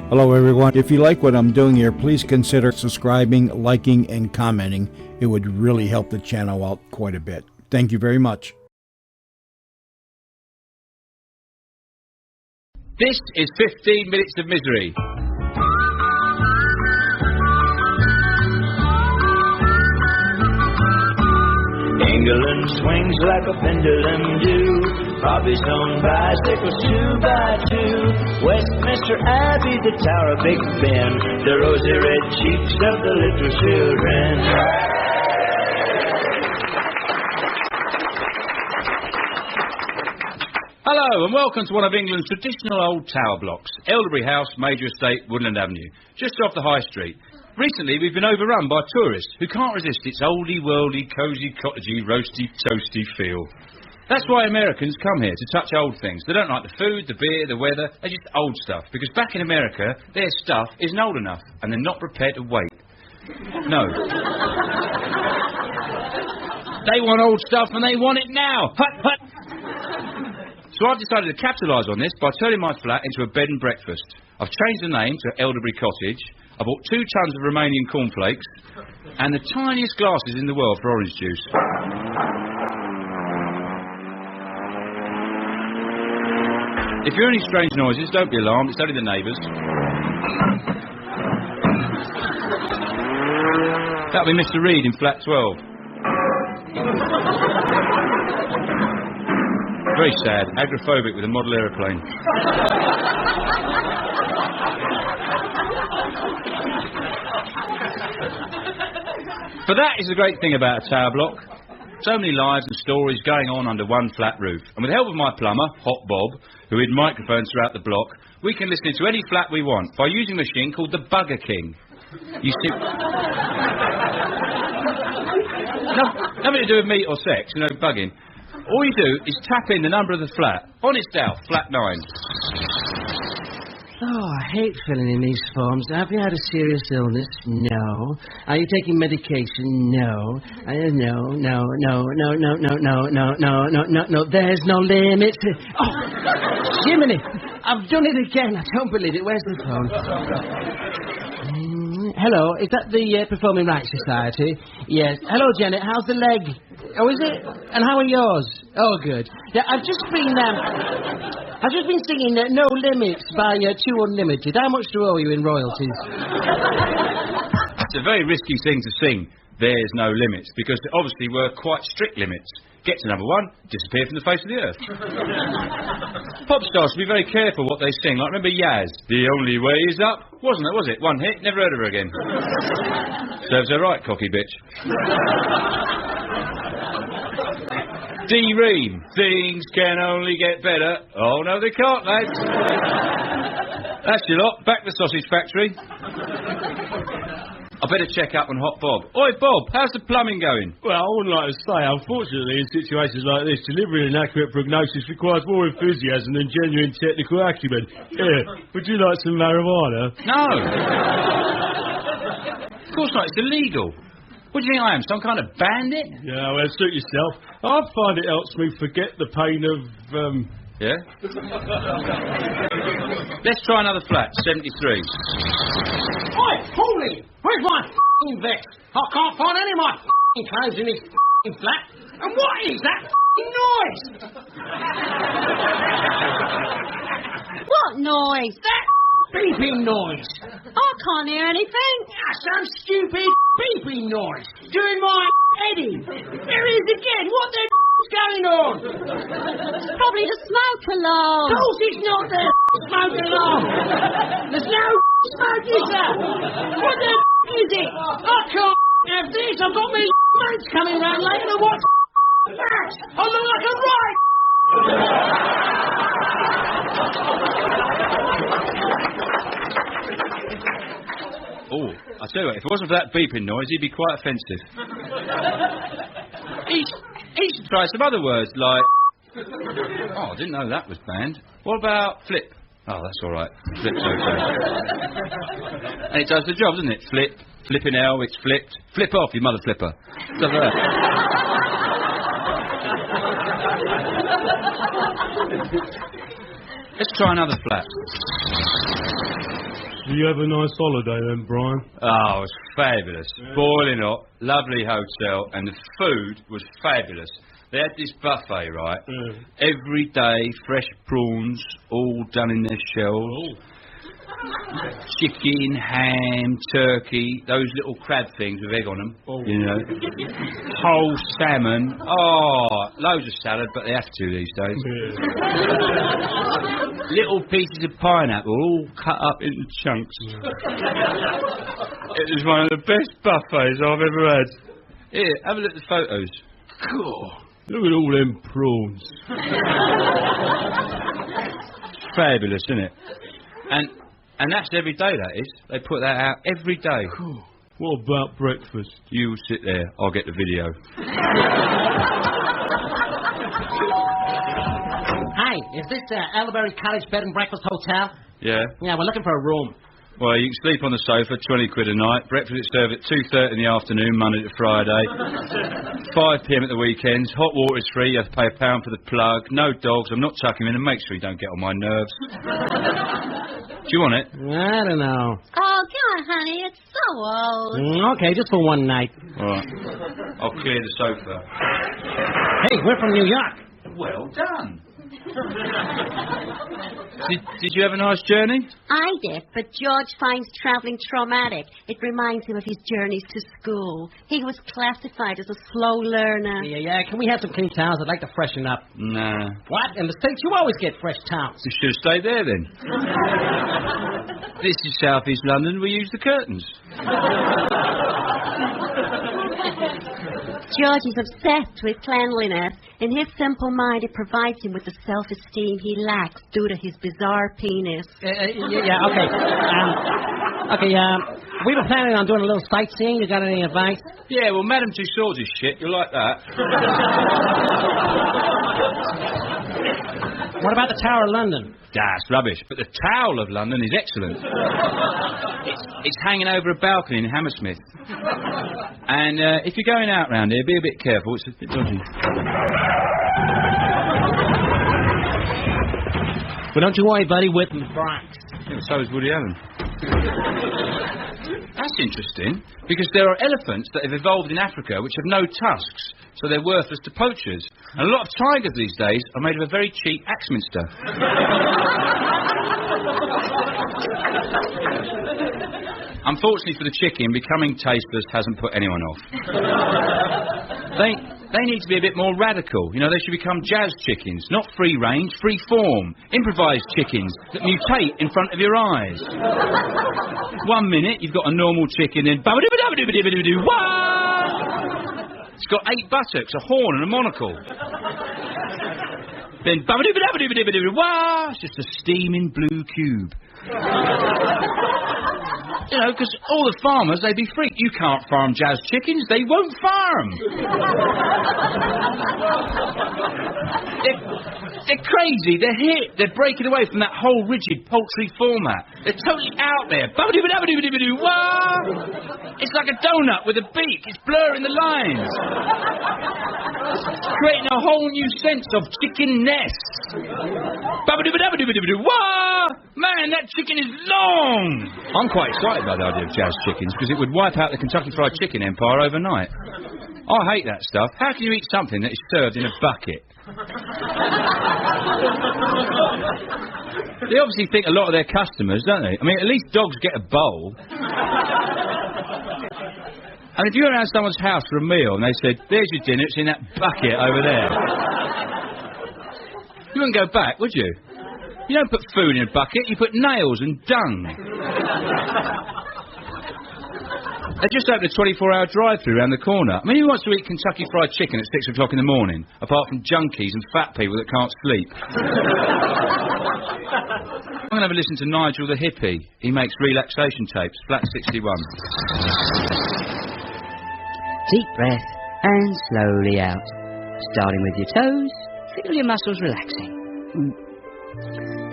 Hello everyone. If you like what I'm doing here, please consider subscribing, liking, and commenting. It would really help the channel out quite a bit. Thank you very much. This is 15 Minutes of Misery. England swings like a pendulum do. Bobby's on bicycles 2x2. Westminster Abbey, the Tower of Big Ben, the rosy red cheeks of the little children. Hello and welcome to one of England's traditional old tower blocks, Elderbury House, Major Estate, Woodland Avenue, just off the High Street. Recently we've been overrun by tourists who can't resist its oldie-worldy, cosy, cottagey, roasty, toasty feel. That's why Americans come here to touch old things. They don't like the food, the beer, the weather, they're just old stuff. Because back in America, their stuff isn't old enough and they're not prepared to wait. No. They want old stuff and they want it now. Hut, hut. So I've decided to capitalise on this by turning my flat into a bed and breakfast. I've changed the name to Elderbury Cottage. I bought 2 tons of Romanian cornflakes and the tiniest glasses in the world for orange juice. If you hear any strange noises, don't be alarmed, it's only the neighbours. That'll be Mr. Reed in flat 12. Very sad, agoraphobic with a model aeroplane. But that is the great thing about a tower block. So many lives and stories going on under one flat roof. And with the help of my plumber, Hot Bob, who hid microphones throughout the block, we can listen to any flat we want by using a machine called the Bugger King. You see... Nothing to do with meat or sex, you know, bugging. All you do is tap in the number of the flat. On its dial, flat 9. Oh, I hate filling in these forms. Have you had a serious illness? No. Are you taking medication? No. No. There's no limit. Oh, Jiminy! I've done it again. I don't believe it. Where's the phone? Hello, is that the Performing Rights Society? Yes. Hello, Janet. How's the leg? Oh, is it? And how are yours? Oh, good. Yeah, I've just been singing No Limits by 2 Unlimited. How much do I owe you in royalties? It's a very risky thing to sing, There's No Limits, because there obviously were quite strict limits. Get to number 1, disappear from the face of the earth. Pop stars should be very careful what they sing. Like, remember Yaz? The only way is up? Wasn't it, was it? 1 hit, never heard of her again. Serves her right, cocky bitch. D-Ream, things can only get better. Oh, no, they can't, lads. That's your lot. Back to the sausage factory. I better check up on Hot Bob. Oi, Bob, how's the plumbing going? Well, I wouldn't like to say. Unfortunately, in situations like this, delivering an accurate prognosis requires more enthusiasm than genuine technical acumen. Here, would you like some marijuana? No. Of course not. It's illegal. What do you think I am, some kind of bandit? Yeah, well, suit yourself. I find it helps me forget the pain of, Yeah? Let's try another flat, 73. Oi, Holy! Where's my f***ing vest? I can't find any of my f***ing clothes in this f***ing flat. And what is that f***ing noise? What noise? That beeping noise. I can't hear anything. That's some stupid beeping noise. Doing my head in. There it is again. What the f***'s going on? It's probably the smoke alarm. Of course it's not the smoke alarm. There's no smoke, is there? What the is it? I can't have this. I've got me mates coming round later to watch that. I look like a right. Oh, I tell you what, if it wasn't for that beeping noise, he'd be quite offensive. He should try some other words like... Oh, I didn't know that was banned. What about flip? Oh, that's all right. Flip's okay. And it does the job, doesn't it? Flip, flipping L, it's flipped. Flip off, you mother flipper. Stuff like that. Let's try another flat. Did you have a nice holiday then, Brian? Oh, it was fabulous. Boiling hot, lovely hotel, and the food was fabulous. They had this buffet, right? Every day, fresh prawns, all done in their shells. Chicken, ham, turkey, those little crab things with egg on them, you know. Whole salmon. Oh, loads of salad, but they have to these days. Little pieces of pineapple, all cut up into chunks. It was one of the best buffets I've ever had. Here, have a look at the photos. Cool. Look at all them prawns. Fabulous, isn't it? And that's every day, that is. They put that out every day. What about breakfast? You sit there, I'll get the video. Hi, is this Elderberry Cottage Bed and Breakfast Hotel? Yeah? Yeah, we're looking for a room. Well, you can sleep on the sofa, 20 quid a night. Breakfast is served at 2:30 in the afternoon, Monday to Friday. 5 p.m. at the weekends. Hot water is free. You have to pay £1 for the plug. No dogs. I'm not tucking him in, and make sure you don't get on my nerves. Do you want it? I don't know. Oh, God, honey, it's so old. Okay, just for one night. All right. I'll clear the sofa. Hey, we're from New York. Well done. Did you have a nice journey? I did, but George finds traveling traumatic. It reminds him of his journeys to school. He was classified as a slow learner. Yeah, can we have some clean towels? I'd like to freshen up. Nah. What? In the States, you always get fresh towels. You should have stayed there, then. This is South East London. We use the curtains. George is obsessed with cleanliness. In his simple mind, it provides him with the self-esteem he lacks due to his bizarre penis. Okay. We were planning on doing a little sightseeing. You got any advice? Yeah, well, Madame Tussauds is shit. You'll like that. What about the Tower of London? That's rubbish. But the Towel of London is excellent. It's hanging over a balcony in Hammersmith. And if you're going out round here, be a bit careful. It's a bit dodgy. Well, don't you worry, buddy. We're from the Bronx. Yeah, so is Woody Allen. That's interesting, because there are elephants that have evolved in Africa which have no tusks, so they're worthless to poachers. And a lot of tigers these days are made of a very cheap Axminster. Unfortunately for the chicken, becoming tasteless hasn't put anyone off. They need to be a bit more radical. You know, they should become jazz chickens, not free range, free form, improvised chickens that mutate in front of your eyes. 1 minute you've got a normal chicken, then it's got 8 buttocks, a horn, and a monocle. Then it's just a steaming blue cube. You know, because all the farmers, they'd be freaked. You can't farm jazz chickens. They won't farm. They're crazy. They're hip. They're breaking away from that whole rigid poultry format. They're totally out there. It's like a donut with a beak. It's blurring the lines. It's creating a whole new sense of chicken nests. Man, that chicken is long. I'm quite excited about the idea of jazz chickens because it would wipe out the Kentucky Fried Chicken empire overnight. I hate that stuff. How can you eat something that is served in a bucket? They obviously think a lot of their customers, don't they? I mean, at least dogs get a bowl. And if you went around someone's house for a meal and they said, "There's your dinner, it's in that bucket over there," you wouldn't go back, would you? You don't put food in a bucket, you put nails and dung. They just opened a 24-hour drive-thru around the corner. I mean, who wants to eat Kentucky Fried Chicken at 6 o'clock in the morning, apart from junkies and fat people that can't sleep? I'm going to have a listen to Nigel the hippie. He makes relaxation tapes, flat 61. Deep breath and slowly out. Starting with your toes, feel your muscles relaxing.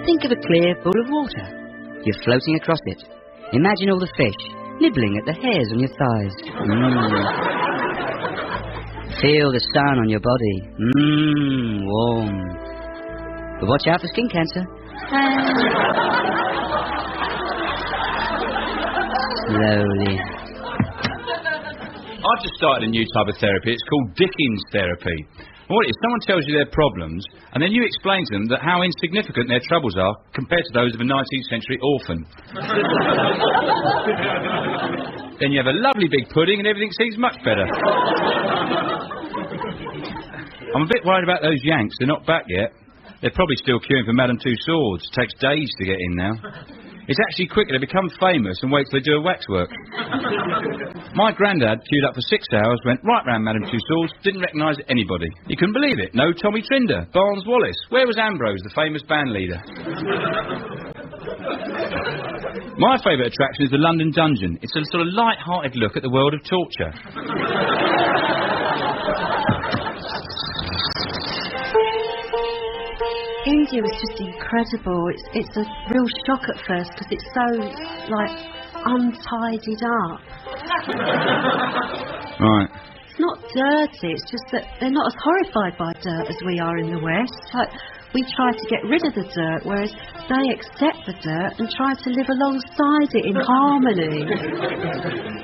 Think of a clear pool of water. You're floating across it. Imagine all the fish nibbling at the hairs on your thighs. Feel the sun on your body. Warm. But watch out for skin cancer. slowly. I've just started a new type of therapy. It's called Dickens therapy. And what it is, someone tells you their problems, and then you explain to them that how insignificant their troubles are compared to those of a 19th century orphan. Then you have a lovely big pudding and everything seems much better. I'm a bit worried about those Yanks. They're not back yet. They're probably still queuing for Madame Tussauds. It takes days to get in now. It's actually quicker to become famous and wait till they do a waxwork. My granddad queued up for 6 hours, went right round Madame Tussauds, didn't recognise anybody. He couldn't believe it. No Tommy Trinder, Barnes Wallis. Where was Ambrose, the famous band leader? My favourite attraction is the London Dungeon. It's a sort of light-hearted look at the world of torture. India was just incredible. It's a real shock at first because it's so, like, untidied up. Right. It's not dirty, it's just that they're not as horrified by dirt as we are in the West. Like, we try to get rid of the dirt, whereas they accept the dirt and try to live alongside it in harmony.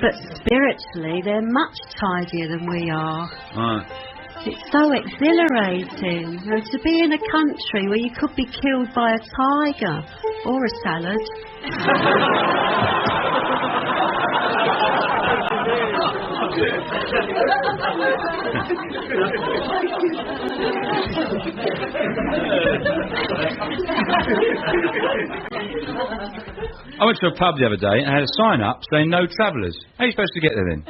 But spiritually, they're much tidier than we are. Right. It's so exhilarating, you know, to be in a country where you could be killed by a tiger or a salad. I went to a pub the other day and had a sign up saying no travellers. How are you supposed to get there then?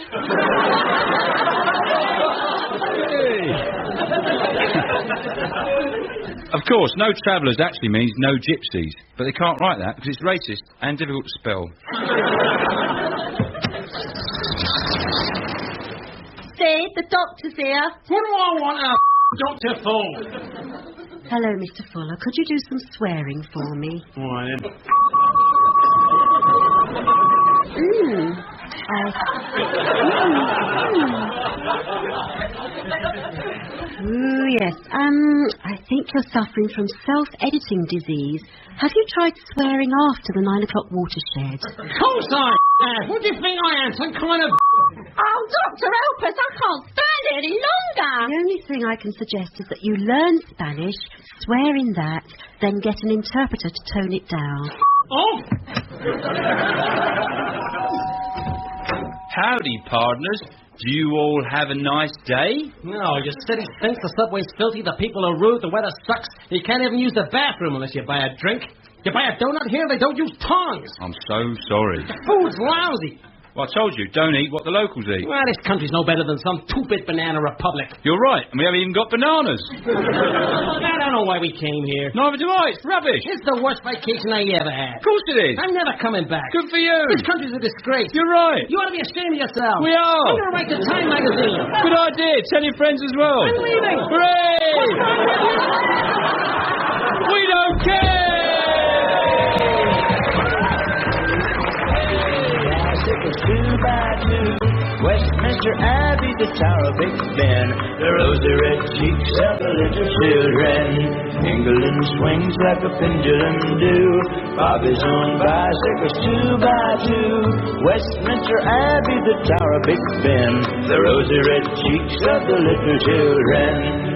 Of course, no travellers actually means no gypsies, but they can't write that because it's racist and difficult to spell. Sid, the doctor's here. What do I want out, Dr. Full? Hello, Mr. Fuller. Could you do some swearing for me? All right, then. Ooh, yes. I think you're suffering from self-editing disease. Have you tried swearing after the 9 o'clock watershed? Of course I have. What do you think I am? Some kind of... Oh, Doctor, help us. I can't stand it any longer. The only thing I can suggest is that you learn Spanish, swear in that, then get an interpreter to tone it down. Oh! Howdy, partners. Do you all have a nice day? No, your city stinks, the subway's filthy, the people are rude, the weather sucks. You can't even use the bathroom unless you buy a drink. You buy a donut here, they don't use tongs. I'm so sorry. The food's lousy. Well, I told you, don't eat what the locals eat. Well, this country's no better than some two-bit banana republic. You're right, and we haven't even got bananas. I don't know why we came here. Neither do I. It's rubbish. It's the worst vacation I ever had. Of course it is. I'm never coming back. Good for you. This country's a disgrace. You're right. You ought to be ashamed of yourself. We are. I'm going to write to Chime magazine. Good idea. Tell your friends as well. I'm leaving. Hooray! We don't care. Westminster Abbey, the Tower of Big Ben, the rosy red cheeks of the little children. England swings like a pendulum do. Bobby's on bicycles 2 by 2. Westminster Abbey, the Tower of Big Ben, the rosy red cheeks of the little children.